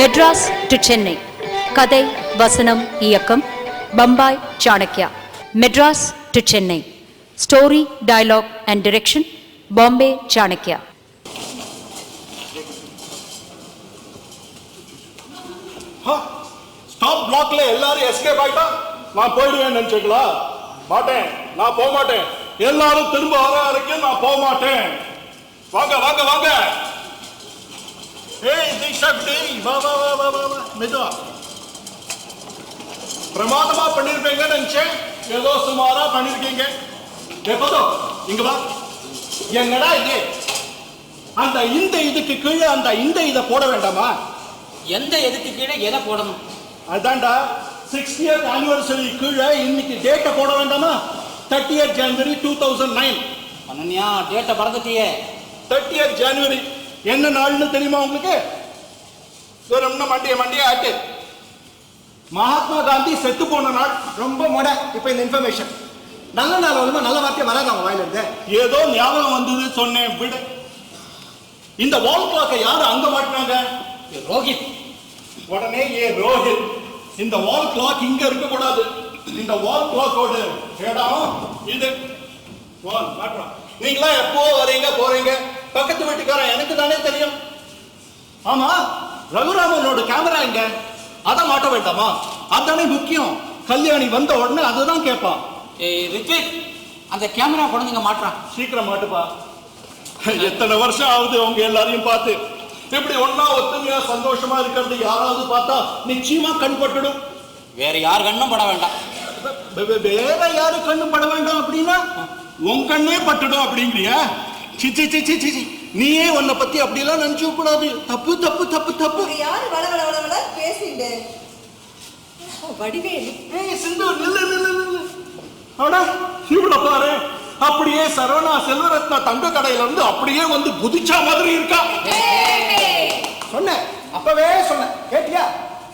Madras to Chennai. கதை, வசனம், இயக்கம் Bombay Chanakya. Madras to Chennai. Story, dialogue and direction Bombay Chanakya. Stop பிளாக்ல எல்லாரும் எஸ்கேப் ஆயிட்டா நான் போயிடுவேன் நினைச்சீங்களா? மாட்டேன், நான் போக மாட்டேன். எல்லாரும் திரும்ப வர வரைக்கும் நான் போக மாட்டேன். வாங்க வாங்க வாங்க. ஏய் தீக்ஷாக்குட்டி, வா வா வா வா வா. மெதுவா. பிரமாதமா பண்ணிருப்பீங்கன்னு நினைச்சேன். ஏதோ சுமாரா பண்ணிருக்கீங்க. எப்போதோ இங்க வா. என்னடா இது? அந்த இந்த இதுக்கு கீழே அந்த இந்த இதை போட வேண்டாமா? எந்த எதுக்கு கீழே எதை போடணும்? அதான்டா 60th anniversary கீழே இன்னைக்கு டேட்டை போட வேண்டாமா? 30th January 2009. அனன்யா, டேட்டை பறந்துட்டியே. 30th January என்ன நாள்னு தெரியுமா உங்களுக்கு? மண்டிய ஆட்டு மகாத்மா காந்தி செத்து போன நாள். ரொம்ப மொட. இப்ப இந்த இன்ஃபர்மேஷன் நல்ல நாள் வருமா? நல்ல வார்த்தை வராது அவங்க வாயில இருந்து. ஏதோ ஞாபகம் வந்தது சொன்னேன் விடு. இந்த வால் கிளாக்கை யாரு அங்க மாட்டினாங்க? ரோஹித். உடனே ரோஹித், இந்த வால் கிளாக் இங்க இருக்க கூடாது. இந்த வால் கிளாக்கோட இடம் இது. மாற்றோம். நீங்களா எப்போ வரீங்க போறீங்க? பக்கத்து வீட்டுக்காரன் எனக்கு தானே தெரியும். ஆமா, ரகுராமனோட கேமரா எங்க? அதை மாட்ட வேண்டாமா? அதுதானே முக்கியம். கல்யாணி வந்த உடனே அதுதான் கேட்பான். ரித்விக், அந்த கேமரா குழந்தைங்க மாட்டுறான். சீக்கிரம் மாட்டுப்பா. எத்தனை வருஷம் ஆகுது அவங்க எல்லாரையும் பார்த்து. இப்படி ஒன்னா ஒத்துமையா சந்தோஷமா இருக்கிறது யாராவது பார்த்தா நிச்சயமா கண் பட்டுடும். வேற யார் கண்ணும் பட வேண்டாம். வேற யாரு கண்ணும் பட வேண்டாம் அப்படின்னா உன் கண்ணே பட்டுடும் அப்படிங்கிறியா? சிச்சி சிச்சி சிச்சி, நீயே உன்னை பத்தி அப்படியெல்லாம் நினைச்சு கூடாது. தப்பு தப்பு தப்பு தப்பு. யாரு வள வள வள வள பேசிட்டு வடிவேலு. ஏய் சிந்து, நில்லு நில்லு நில்லு. அட இவள பாரு, அப்படியே சரவணா செல்வரத்னா தங்க கடையில இருந்து அப்படியே வந்து புதிச்சா மாதிரி இருக்கா. சொன்னேன், அப்பவே சொன்னேன், கேட்டியா?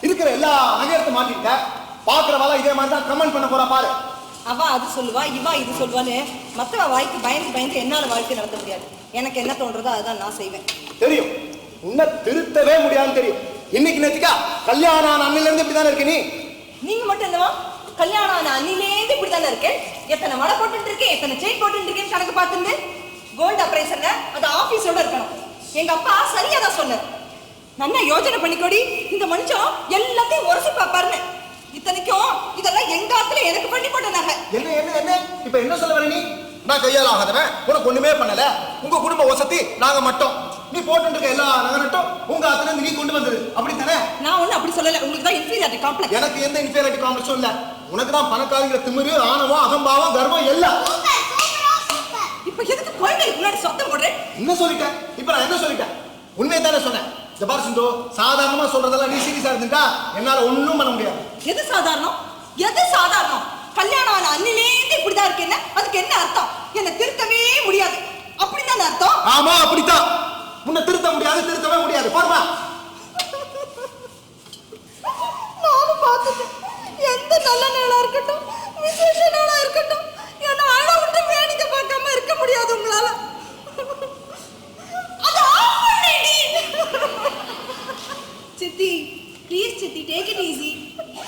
இருக்கிற எல்லா நகையத்தை மாட்டிட்ட. பாக்குறவால இதே மாதிரி தான் கமெண்ட் பண்ண போறா பாரு. அவ அது சொல்லுவா, இவா இது சொல்லுவான்னு மத்தவ வாய்க்கு பயந்து பயந்து என்னால வாழ்க்கை நடத்த முடியாது. எனக்கு என்ன தோன்றதோ அதுதான் நான் செய்வேன். தெரியும், உன்னை திருத்தவே முடியாதுன்னு தெரியும். இன்னைக்கு நேத்திக்கா கல்யாணம் ஆன அன்னில இருந்து இப்படிதானே இருக்க நீ. நீங்க மட்டும் என்னவா? கல்யாணம் ஆன அன்னிலேருந்து இப்படித்தானே இருக்கேன். எத்தனை மழை போட்டு இருக்கேன், எத்தனை செயின் போட்டு இருக்கேன்னு கணக்கு பார்த்துட்டு கோல்டு ஆபரேஷன் அது ஆபீஸோட இருக்கணும். எங்க அப்பா சரியா தான் சொன்னார். நல்லா யோசனை பண்ணிக்கோடி, இந்த மனுஷன் எல்லாத்தையும் உரசி பாப்பாருன்னு. இத்தனைக்கும் இதெல்லாம் எங்க ஆத்துல எனக்கு பண்ணி போட்டாங்க. என்ன என்ன என்ன இப்ப என்ன சொல்ல வர நீ? நான் கையால் ஆகாதவன், உனக்கு ஒண்ணுமே பண்ணல. உங்க குடும்ப வசதி நாங்க மட்டும். நீ போட்டு இருக்க எல்லா நகரட்டும் உங்க ஆத்துல இருந்து நீ கொண்டு வந்தது அப்படித்தானே? நான் ஒண்ணு அப்படி சொல்லல. உங்களுக்கு தான் இன்ஃபீரியாரிட்டி காம்ப்ளெக்ஸ். எனக்கு எந்த இன்ஃபீரியாரிட்டி காம்ப்ளெக்ஸும் இல்ல. உனக்கு தான் பணக்காரங்கிற திமிரு, ஆணவம், அகம்பாவம், கர்வம் எல்லாம். இப்ப எதுக்கு கோயிலுக்கு முன்னாடி சத்தம் போடுறேன்? என்ன சொல்லிட்டேன்? இப்ப நான் என்ன சொல்லிட்டேன்? உண்மையை தானே சொன்னேன். ஜபார் சிந்து, சாதாரணமா சொல்றதெல்லாம் நீ சீரியஸா இருந்துட்டா என்னால ஒண்ணும் பண்ண முடியாது. எது சாதாரணம்? எது சாதாரணம்? கல்யாணம் ஆன அன்னிலேருந்து இப்படிதான் இருக்கேன்னா அதுக்கு என்ன அர்த்தம்? என்ன திருத்தவே முடியாது அப்படிதான் அர்த்தம். ஆமா, அப்படித்தான். உன்னை திருத்த முடியாது, திருத்தவே முடியாது. போறமா. நானும் பார்த்துட்டேன். எந்த நல்ல நாளா இருக்கட்டும், விசேஷ நாளா இருக்கட்டும், என்ன ஆள விட்டு வேடிக்கை பார்க்காம இருக்க முடியாது உங்களால. அது ஆஃப் பண்ணேடி. சித்தி ப்ளீஸ் சித்தி, டேக் இட் ஈஸி.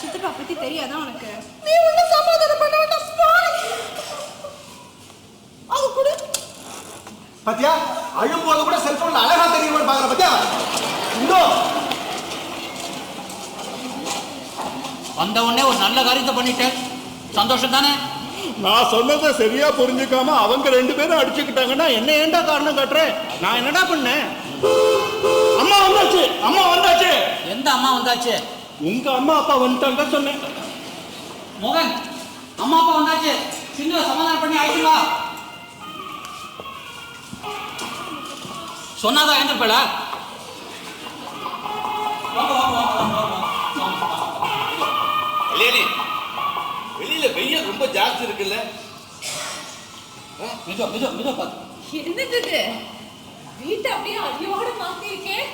சித்தப்பா பத்தி தெரியாதா உனக்கு? நீ உன்ன சமாதானம் பண்ண வேண்டாம். அது கூட பாத்தியா, அழும்போது கூட செல்போன்ல அழகா தெரியுமா பாக்குற. பாத்தியா இந்தோ வந்த உடனே ஒரு நல்ல காரியத்தை பண்ணிட்டேன். சந்தோஷம் தானே? நான் சொன்னதை சரியா புரிஞ்சுக்காம அவங்க ரெண்டு பேரும் அடிச்சுக்கிட்டாங்கன்னா என்ன ஏண்டா காரணம் காட்டுறேன்? நான் என்னடா பண்ணேன்? அம்மா வந்தாச்சு, அம்மா வந்தாச்சு. எந்த அம்மா வந்தாச்சு? உங்க அம்மா அப்பா வந்துட்டாங்க சொன்னேன். மோகன், அம்மா அப்பா வந்தாச்சு. சின்ன சமாதானம் பண்ணி ஆயிடுங்களா? சொன்னாதான் ஏந்திருப்பேளா? இருக்குல்ல. மெதுவா மெதுவா மெதுவா பார்த்து. என்னது இது? வீட்டை அப்படியே அடியோட மாத்திருக்கேன்.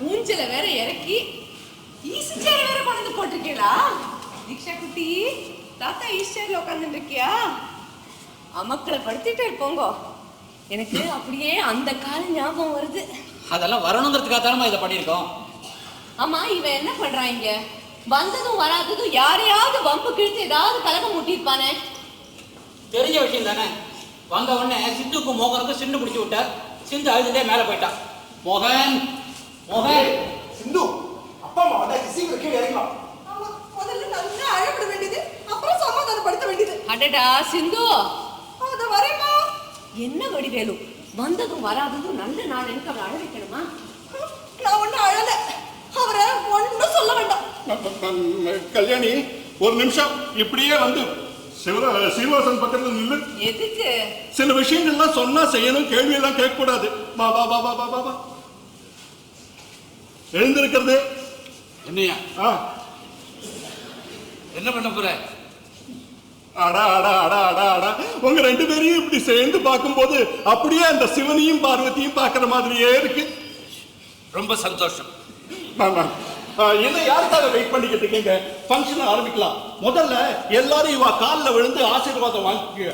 ஊஞ்சல வேற இறக்கி ஈசி சேர் வேற கொண்டு வந்து போட்டிருக்கீங்களா? தீக்ஷா குட்டி, தாத்தா ஈசி சேர்ல உட்கார்ந்து இருக்கியா? அமக்களை படுத்திட்டே இருப்போங்க. எனக்கு அப்படியே அந்த கால ஞாபகம் வருது. அதெல்லாம் வரணுங்கிறதுக்காக தானே இதை பண்ணியிருக்கோம். ஆமா, இவன் என்ன பண்றாங்க? வந்ததும் வராததும் யாரையாவது வம்பு கிழித்து ஏதாவது கலகம் முட்டிருப்பானே. தெரிஞ்ச விஷயம் தானே. வந்த உடனே சிந்துக்கும் மோகனுக்கும் சிண்டு பிடிச்சி விட்டார். சிந்து அழுதுட்டே மேலே போயிட்டான். மோகன் மோகன் சிந்து, அப்பா அம்மா வந்தா சீக்கிரம் கீழே இறங்கலாம். ஆமா, முதல்ல நல்லா அழப்பட வேண்டியது, அப்புறம் சமாதானப்படுத்த வேண்டியது. அடடா சிந்து, அத வரேம்மா. என்ன வடிவேலு, வந்ததும் வராததும் நல்ல நாள் எனக்கு அவளை அழ வைக்கணுமா? நான் ஒண்ணும் அழல, அவரை ஒண்ணும் சொல்ல வேண்டாம். கல்யாணி ஒரு நிமிஷம் இப்படியே வந்து சீனிவாசன் பக்கத்துல நில்லு. எதுக்கு? சில விஷயங்கள்லாம் சொன்னா செய்யணும், கேள்வி எல்லாம் கேட்க கூடாது. பா பா பா பா பா பா. எழுந்திருக்கிறது என்னையா ஆ என்ன பண்ண போற? அடா அடா அடா அடா அடா, உங்க ரெண்டு பேரையும் இப்படி சேர்ந்து பார்க்கும்போது அப்படியே அந்த சிவனையும் பார்வதியும் பார்க்கிற மாதிரியே இருக்கு. ரொம்ப சந்தோஷம். என்ன யாருக்காக வெயிட் பண்ணிக்கிட்டு இருக்கீங்க? ஃபங்க்ஷன் ஆரம்பிக்கலாம். முதல்ல எல்லாரும் இவா காலில் விழுந்து ஆசீர்வாதம் வாங்கிக்க.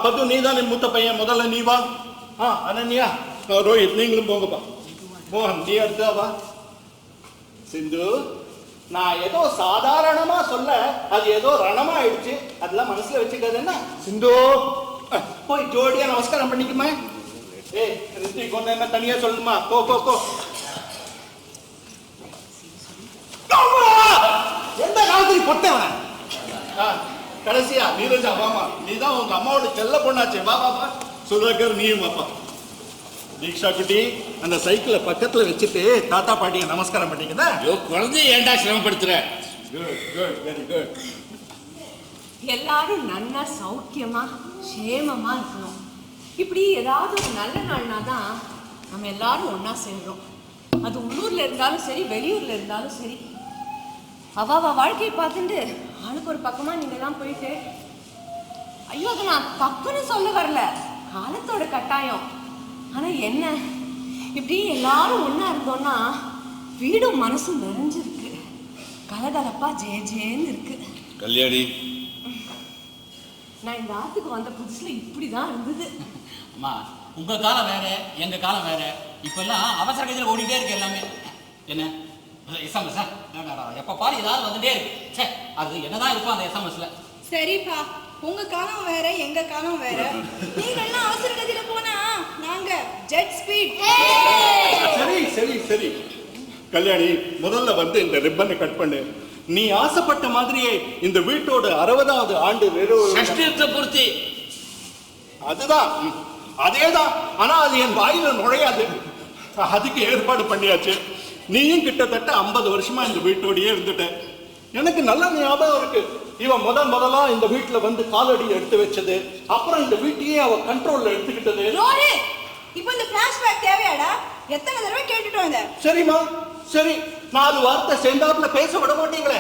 பத்து நீ தானே மூத்த பையன், முதல்ல நீ வா. அனன்யா, ரோஹித் நீங்களும் போங்கப்பா. மோகன் நீ அடுத்தா வா. சிந்து, நான் ஏதோ சாதாரணமா சொல்ல அது ஏதோ ரணமா ஆயிடுச்சு, அதெல்லாம் மனசுல வச்சுக்காது. என்ன சிந்து, போய் ஜோடியா நமஸ்காரம் பண்ணிக்குமா? ஏய் ரித்திக், ஒன்னு என்ன தனியா சொல்லணுமா? போ போ போ. எந்த காலத்துல பொட்டவன்? கடைசியா நீரஜா வாமா, நீதான் உங்க அம்மாவோட செல்ல பொண்ணாச்சே. வா வா வா. சுதாகர் நீயும் வாப்பா. தீக்ஷா குட்டி, அந்த சைக்கிளை பக்கத்துல வச்சுட்டு தாத்தா பாட்டியை நமஸ்காரம் பண்ணிக்கதா. குழந்தைய ஏன்டா சிரமப்படுத்துற? Good good, very good. எல்லாரும் நல்லா சௌக்கியமா சேமமா இருக்கணும். இப்படி ஏதாவது ஒரு நல்ல நாள்னா தான் நம்ம எல்லாரும் ஒன்னா சேர்றோம். அது உள்ளூர்ல இருந்தாலும் சரி, வெளியூர்ல இருந்தாலும் சரி. அவ வாழ்க்கையை பார்த்துட்டு ஆளுக்கு ஒரு பக்கமா நீங்க எல்லாம் போயிட்டு, ஐயோ அதை நான் தப்புன்னு சொல்ல வரல, காலத்தோட கட்டாயம். ஆனா என்ன, இப்படி எல்லாரும் ஒன்னா இருந்தோம்னா வீடும் மனசும் நிறைஞ்சிருக்கு, கலகலப்பா ஜே ஜேன்னு இருக்கு. கல்யாணி, நான் இந்த ஆத்துக்கு வந்த புதுசுல இப்படிதான் இருந்தது. அம்மா உங்க காலம் வேற, எங்க காலம் வேற. இப்பெல்லாம் அவசர கதியில் ஓடிட்டே இருக்கு எல்லாமே. என்ன எஸ்எம்எஸ் எப்ப பாரு ஏதாவது வந்துட்டே இருக்கு. அது என்னதான் இருக்கும் அந்த எஸ்எம்எஸ்ல? சரிப்பா, உங்க காலம் வேற எங்க காலம் வேற. நீங்க எல்லாம் அவசர கதியில போனா நாங்க ஜெட் ஸ்பீட். சரி சரி சரி. கல்யாணி, முதல்ல வந்து இந்த ரிப்பனை கட் பண்ணு. நீ ஆசைப்பட்ட மாதிரியே இந்த வீட்டோட 60வது ஆண்டு ஷஷ்டியத்தை பூர்த்தி. அதுதான், அதேதான். ஆனா அது என் வாயில நுழையாது. அதுக்கு ஏற்பாடு பண்ணியாச்சு. நீயும் கிட்டத்தட்ட 50 வருஷமா இந்த வீட்டோடயே இருந்துட்ட. எனக்கு நல்ல ஞாபகம் இருக்கு. இவன் முதலா இந்த வீட்டுல வந்து காலடி எடுத்து வச்சது, அப்புறம் இந்த வீட்டையே அவ கண்ட்ரோல்ல எடுத்துக்கிட்டது. இப்போ இந்த ஃபிளாஷ்பேக் தேவையாடா? எத்தனை தடவை கேட்டுட்டோம் இத. சரிம்மா சரி, 4 வார்த்தை சேர்ந்தாப்புல பேச விட மாட்டீங்களே.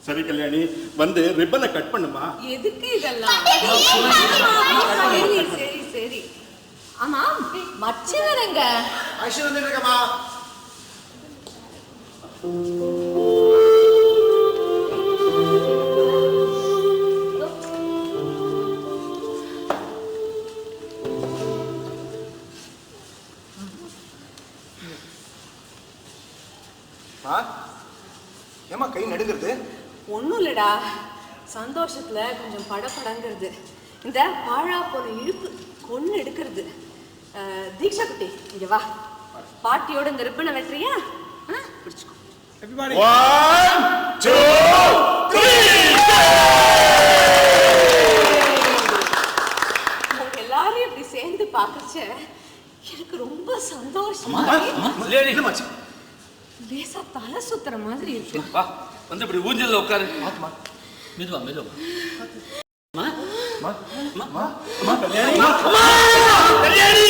சரி கல்யாணி, வந்து ரிப்பனை கட் பண்ணுமா. எதுக்கு இதெல்லாம்? சரி சரி சரி. ஆமா, மச்சவரங்க ஐஷு வந்து இருக்கமா. ஏமா கை நடுங்கிறது? ஒண்ணும் இல்லடா, சந்தோஷத்துல கொஞ்சம் படபடங்கிறது. இந்த பாழா போன இழுப்பு கொன்னு எடுக்கிறது. தீக்ஷா குட்டி இங்க வா, பாட்டியோட இந்த ரிப்பனை வெட்டுறியா? பிடிச்சுக்கோ. One, 2, 3. உங்க எல்லாரையும் இப்படி சேர்ந்து பார்க்கச்ச எனக்கு ரொம்ப சந்தோஷமா லேசா தலை சுத்துற மாதிரி இருக்கு. வா வந்து இப்படி ஊஞ்சல்ல உட்காரு. மெதுவா மெதுவா. கல்யாணி